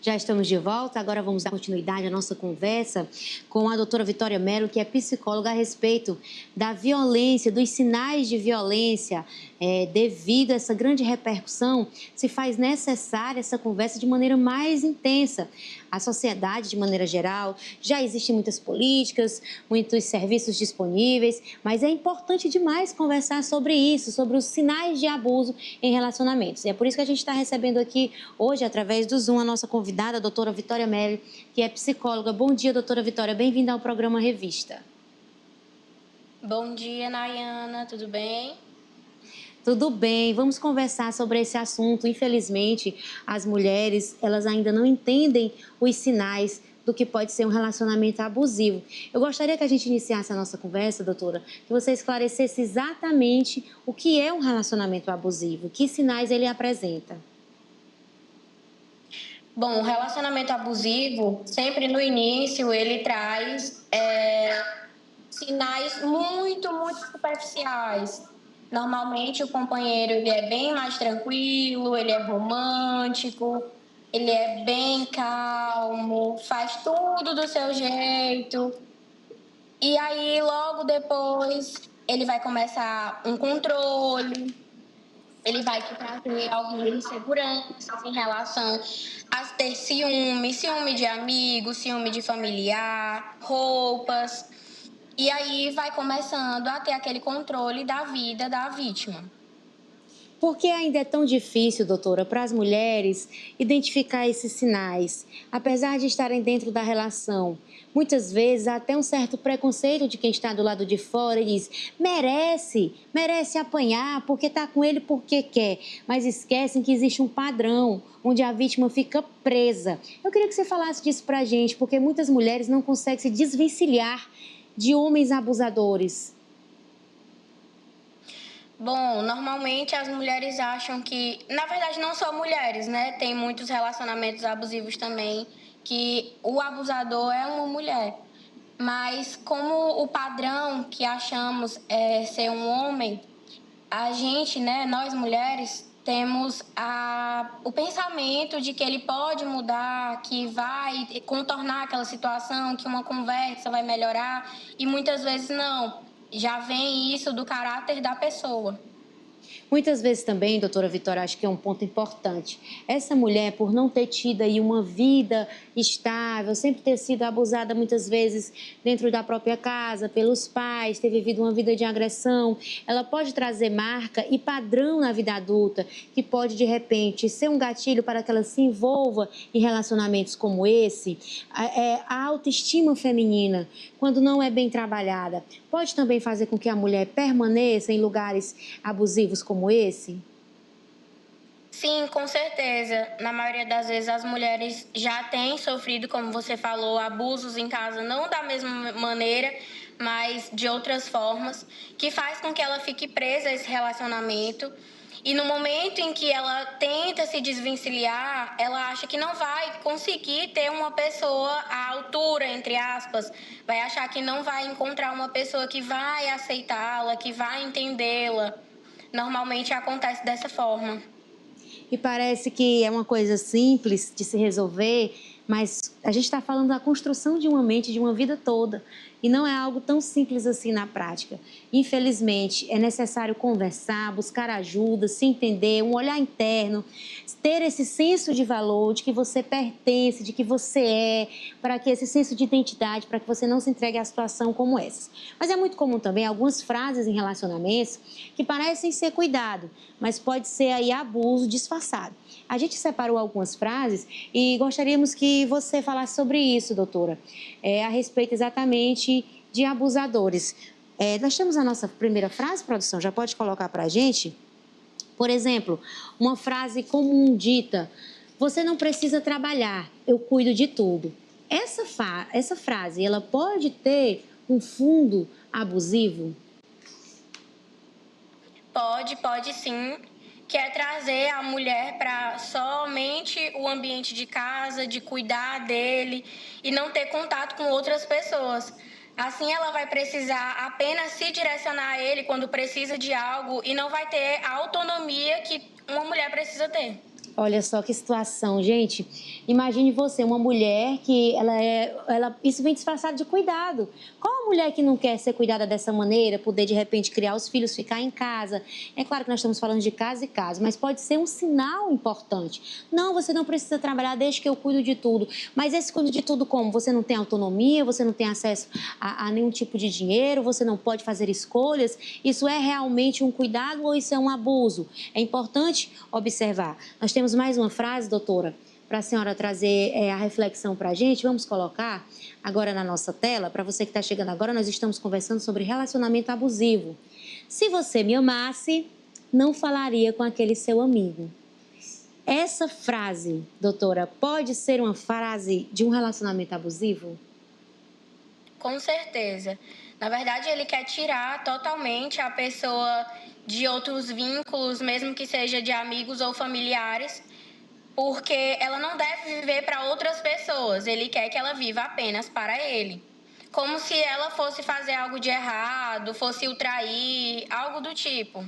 Já estamos de volta, agora vamos dar continuidade à nossa conversa com a doutora Vitória Mello, que é psicóloga a respeito da violência, dos sinais de violência. Devido a essa grande repercussão, se faz necessária essa conversa de maneira mais intensa. A sociedade, de maneira geral, já existem muitas políticas, muitos serviços disponíveis, mas é importante demais conversar sobre isso, sobre os sinais de abuso em relacionamentos. E é por isso que a gente está recebendo aqui hoje, através do Zoom, a nossa convidada, a doutora Vitória Mello, que é psicóloga. Bom dia, doutora Vitória, bem-vinda ao programa Revista. Bom dia, Nayana, tudo bem? Tudo bem, vamos conversar sobre esse assunto. Infelizmente, as mulheres, elas ainda não entendem os sinais do que pode ser um relacionamento abusivo. Eu gostaria que a gente iniciasse a nossa conversa, doutora, que você esclarecesse exatamente o que é um relacionamento abusivo, que sinais ele apresenta. Bom, o relacionamento abusivo, sempre no início, ele traz sinais muito superficiais. Normalmente, o companheiro ele é bem mais tranquilo, ele é romântico, ele é bem calmo, faz tudo do seu jeito. E aí, logo depois, ele vai começar um controle, ele vai te trazer algumas inseguranças em relação a ter ciúme de amigo, ciúme de familiar, roupas. E aí vai começando a ter aquele controle da vida da vítima. Por que ainda é tão difícil, doutora, para as mulheres identificar esses sinais? Apesar de estarem dentro da relação, muitas vezes há até um certo preconceito de quem está do lado de fora e diz: merece apanhar porque está com ele porque quer. Mas esquecem que existe um padrão onde a vítima fica presa. Eu queria que você falasse disso para a gente, porque muitas mulheres não conseguem se desvencilhar de homens abusadores. Bom, normalmente as mulheres acham que, na verdade, não só mulheres, né? Tem muitos relacionamentos abusivos também, que o abusador é uma mulher. Mas como o padrão que achamos é ser um homem, a gente, né, nós mulheres, temos o pensamento de que ele pode mudar, que vai contornar aquela situação, que uma conversa vai melhorar, e muitas vezes não. Já vem isso do caráter da pessoa. Muitas vezes também, doutora Vitória, acho que é um ponto importante. Essa mulher, por não ter tido aí uma vida estável, sempre ter sido abusada muitas vezes dentro da própria casa, pelos pais, ter vivido uma vida de agressão, ela pode trazer marca e padrão na vida adulta, que pode, de repente, ser um gatilho para que ela se envolva em relacionamentos como esse. A autoestima feminina, quando não é bem trabalhada, pode também fazer com que a mulher permaneça em lugares abusivos como esse? Sim, com certeza. Na maioria das vezes as mulheres já têm sofrido, como você falou, abusos em casa, não da mesma maneira, mas de outras formas, que faz com que ela fique presa a esse relacionamento. E no momento em que ela tenta se desvencilhar, ela acha que não vai conseguir ter uma pessoa à altura, entre aspas, vai achar que não vai encontrar uma pessoa que vai aceitá-la, que vai entendê-la. Normalmente acontece dessa forma. E parece que é uma coisa simples de se resolver, mas a gente está falando da construção de uma mente, de uma vida toda. E não é algo tão simples assim na prática. Infelizmente, é necessário conversar, buscar ajuda, se entender, um olhar interno, ter esse senso de valor, de que você pertence, de que você é, para que esse senso de identidade, para que você não se entregue a situação como essa. Mas é muito comum também algumas frases em relacionamentos que parecem ser cuidado, mas pode ser aí abuso disfarçado. A gente separou algumas frases e gostaríamos que você falasse sobre isso, doutora, a respeito exatamente de abusadores. Nós temos a nossa primeira frase, produção, já pode colocar para a gente? Por exemplo, uma frase comum dita: você não precisa trabalhar, eu cuido de tudo. Essa frase, ela pode ter um fundo abusivo? Pode sim. Quer trazer a mulher para somente o ambiente de casa, de cuidar dele e não ter contato com outras pessoas. Assim, ela vai precisar apenas se direcionar a ele quando precisa de algo e não vai ter a autonomia que uma mulher precisa ter. Olha só que situação, gente. Imagine você, uma mulher que isso vem disfarçado de cuidado. Qual a mulher que não quer ser cuidada dessa maneira, poder de repente criar os filhos, ficar em casa? É claro que nós estamos falando de caso e caso, mas pode ser um sinal importante. Não, você não precisa trabalhar, desde que eu cuido de tudo. Mas esse cuido de tudo como? Você não tem autonomia, você não tem acesso a nenhum tipo de dinheiro, você não pode fazer escolhas. Isso é realmente um cuidado ou isso é um abuso? É importante observar. Nós temos mais uma frase, doutora, para a senhora trazer a reflexão para a gente. Vamos colocar agora na nossa tela. Para você que está chegando agora, nós estamos conversando sobre relacionamento abusivo. Se você me amasse, não falaria com aquele seu amigo. Essa frase, doutora, pode ser uma frase de um relacionamento abusivo? Com certeza. Na verdade, ele quer tirar totalmente a pessoa de outros vínculos, mesmo que seja de amigos ou familiares, porque ela não deve viver para outras pessoas. Ele quer que ela viva apenas para ele. Como se ela fosse fazer algo de errado, fosse o trair, algo do tipo.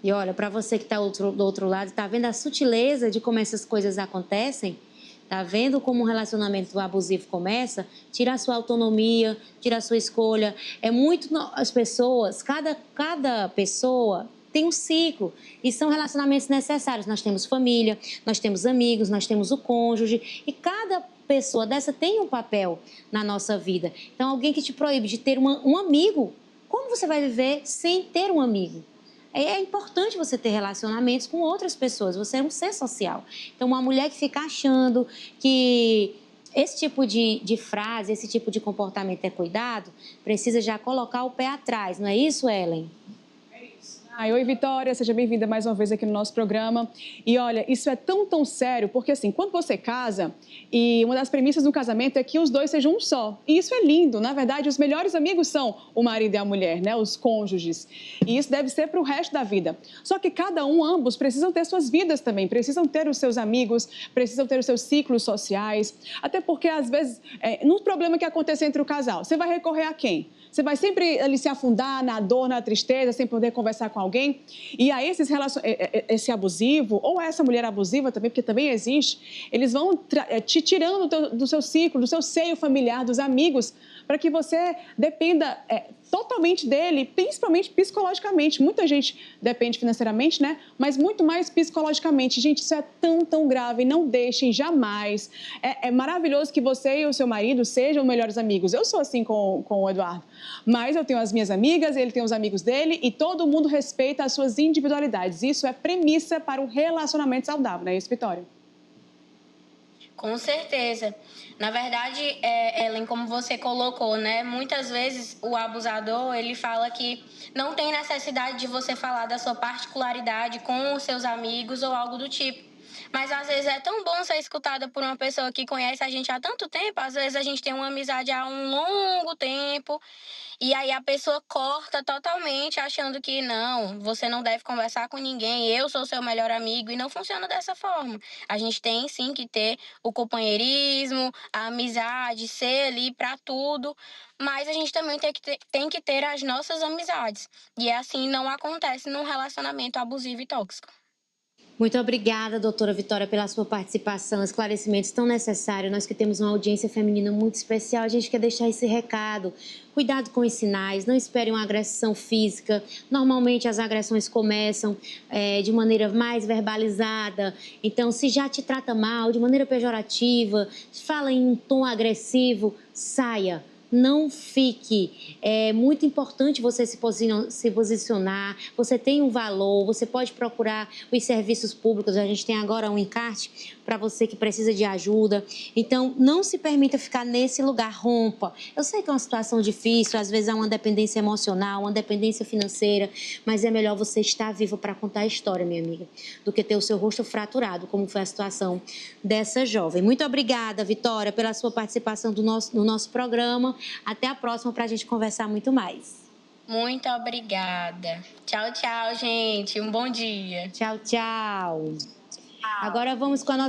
E olha, para você que está do outro lado, está vendo a sutileza de como essas coisas acontecem? Tá vendo como um relacionamento abusivo começa? Tira a sua autonomia, tira a sua escolha. É muito. As pessoas, cada pessoa tem um ciclo e são relacionamentos necessários. Nós temos família, nós temos amigos, nós temos o cônjuge e cada pessoa dessa tem um papel na nossa vida. Então, alguém que te proíbe de ter um amigo, como você vai viver sem ter um amigo? É importante você ter relacionamentos com outras pessoas, você é um ser social. Então, uma mulher que fica achando que esse tipo de frase, esse tipo de comportamento é cuidado, precisa já colocar o pé atrás, não é isso, Ellen? Oi, Vitória, seja bem-vinda mais uma vez aqui no nosso programa. E olha, isso é tão sério, porque assim, quando você casa, e uma das premissas do casamento é que os dois sejam um só. E isso é lindo, na verdade, os melhores amigos são o marido e a mulher, né? Os cônjuges. E isso deve ser para o resto da vida. Só que ambos precisam ter suas vidas também, precisam ter os seus amigos, precisam ter os seus ciclos sociais. Até porque, às vezes, no problema que acontece entre o casal, você vai recorrer a quem? Você vai sempre ali se afundar na dor, na tristeza, sem poder conversar com alguém. E aí esse abusivo, ou essa mulher abusiva também, porque também existe, eles vão te tirando do seu ciclo, do seu seio familiar, dos amigos, para que você dependa totalmente dele, principalmente psicologicamente. Muita gente depende financeiramente, né? Mas muito mais psicologicamente. Gente, isso é tão grave. Não deixem jamais. É maravilhoso que você e o seu marido sejam melhores amigos. Eu sou assim com o Eduardo. Mas eu tenho as minhas amigas, ele tem os amigos dele e todo mundo respeita as suas individualidades. Isso é premissa para um relacionamento saudável, não é isso, Vitória? Com certeza. Na verdade, Ellen, como você colocou, né? Muitas vezes o abusador, ele fala que não tem necessidade de você falar da sua particularidade com os seus amigos ou algo do tipo. Mas às vezes é tão bom ser escutada por uma pessoa que conhece a gente há tanto tempo, às vezes a gente tem uma amizade há um longo tempo, e aí a pessoa corta totalmente achando que não, você não deve conversar com ninguém, eu sou seu melhor amigo, e não funciona dessa forma. A gente tem sim que ter o companheirismo, a amizade, ser ali para tudo, mas a gente também tem que ter as nossas amizades. E assim não acontece num relacionamento abusivo e tóxico. Muito obrigada, doutora Vitória, pela sua participação, esclarecimentos tão necessários. Nós que temos uma audiência feminina muito especial, a gente quer deixar esse recado. Cuidado com os sinais, não espere uma agressão física. Normalmente as agressões começam de maneira mais verbalizada. Então, se já te trata mal, de maneira pejorativa, fala em um tom agressivo, saia. Não fique. É muito importante você se posicionar. Você tem um valor, você pode procurar os serviços públicos. A gente tem agora um encarte para você que precisa de ajuda. Então, não se permita ficar nesse lugar, rompa. Eu sei que é uma situação difícil, às vezes há uma dependência emocional, uma dependência financeira, mas é melhor você estar viva para contar a história, minha amiga, do que ter o seu rosto fraturado, como foi a situação dessa jovem. Muito obrigada, Vitória, pela sua participação no nosso programa. Até a próxima para a gente conversar muito mais. Muito obrigada. Tchau, gente. Um bom dia. Tchau. Agora vamos com a nossa